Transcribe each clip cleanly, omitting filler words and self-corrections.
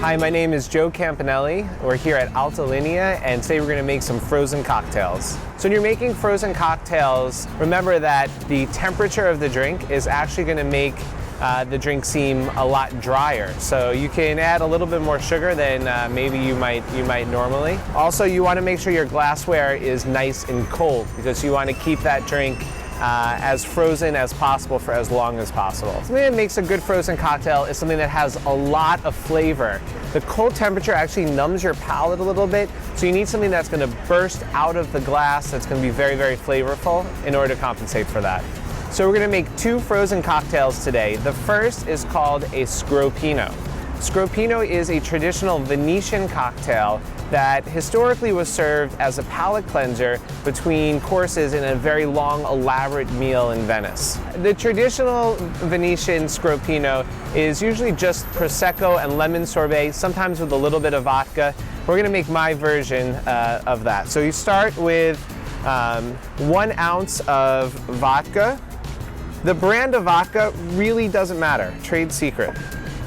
Hi, my name is Joe Campanelli. We're here at Alta Linea, and today we're going to make some frozen cocktails. So when you're making frozen cocktails, remember that the temperature of the drink is actually going to make the drink seem a lot drier. So you can add a little bit more sugar than maybe you might normally. Also, you want to make sure your glassware is nice and cold because you want to keep that drink as frozen as possible for as long as possible. Something that makes a good frozen cocktail is something that has a lot of flavor. The cold temperature actually numbs your palate a little bit, so you need something that's going to burst out of the glass that's going to be very, very flavorful in order to compensate for that. So we're going to make two frozen cocktails today. The first is called a Scropino. Scropino is a traditional Venetian cocktail that historically was served as a palate cleanser between courses in a very long, elaborate meal in Venice. The traditional Venetian Scropino is usually just Prosecco and lemon sorbet, sometimes with a little bit of vodka. We're going to make my version of that. So you start with 1 ounce of vodka. The brand of vodka really doesn't matter, trade secret.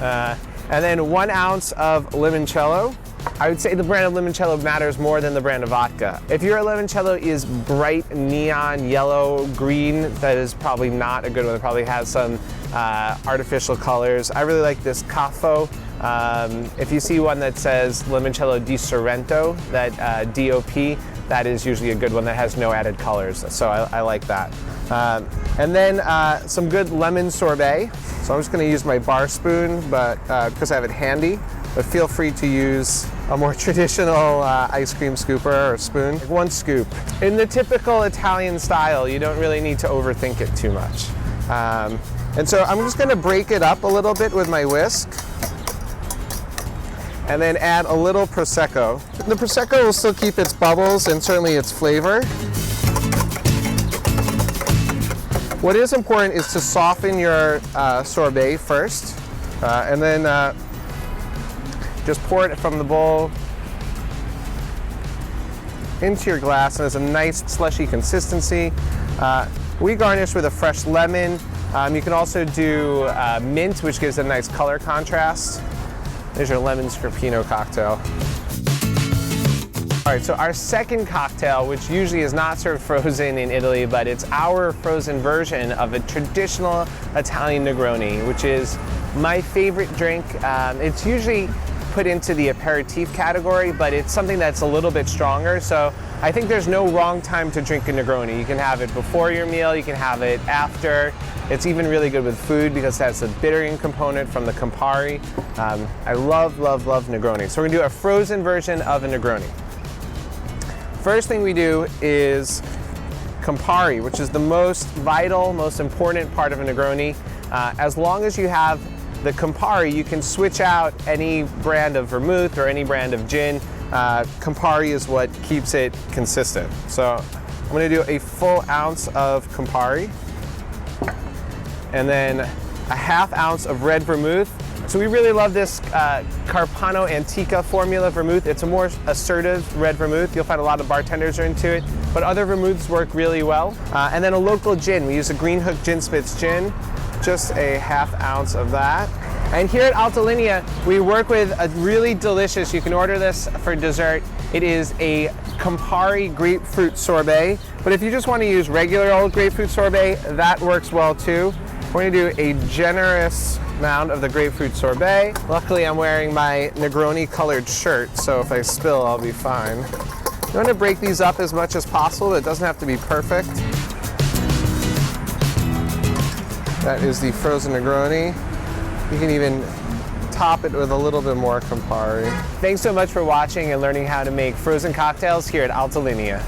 And then 1 ounce of limoncello. I would say the brand of limoncello matters more than the brand of vodka. If your limoncello is bright neon yellow, green, that is probably not a good one. It probably has some artificial colors. I really like this Caffo. If you see one that says limoncello di Sorrento, that DOP, that is usually a good one that has no added colors. So I like that. And then some good lemon sorbet. So I'm just going to use my bar spoon, but because I have it handy. But feel free to use a more traditional ice cream scooper or spoon. 1 scoop. In the typical Italian style, you don't really need to overthink it too much. And so I'm just going to break it up a little bit with my whisk. And then add a little Prosecco. The Prosecco will still keep its bubbles and certainly its flavor. What is important is to soften your sorbet first, and then just pour it from the bowl into your glass, and there's a nice slushy consistency. We garnish with a fresh lemon. You can also do mint, which gives a nice color contrast. There's your lemon Scropino cocktail. All right, so our second cocktail, which usually is not served frozen in Italy, but it's our frozen version of a traditional Italian Negroni, which is my favorite drink. It's usually put into the aperitif category, but it's something that's a little bit stronger. So I think there's no wrong time to drink a Negroni. You can have it before your meal, you can have it after. It's even really good with food because it has a bittering component from the Campari. I love Negroni. So we're gonna do a frozen version of a Negroni. First thing we do is Campari, which is the most vital, most important part of a Negroni. As long as you have the Campari, you can switch out any brand of vermouth or any brand of gin. Campari is what keeps it consistent. So I'm going to do a full ounce of Campari and then a ½ ounce of red vermouth. So we really love this Carpano Antica formula vermouth. It's a more assertive red vermouth. You'll find a lot of bartenders are into it, but other vermouths work really well. And then a local gin. We use a Green Hook Gin Spitz gin, just a ½ ounce of that. And here at Alta Linea, we work with a really delicious, you can order this for dessert. It is a Campari grapefruit sorbet, but if you just want to use regular old grapefruit sorbet, that works well too. We're going to do a generous amount of the grapefruit sorbet. Luckily, I'm wearing my Negroni colored shirt, so if I spill, I'll be fine. You want to break these up as much as possible. It doesn't have to be perfect. That is the frozen Negroni. You can even top it with a little bit more Campari. Thanks so much for watching and learning how to make frozen cocktails here at Alta Linea.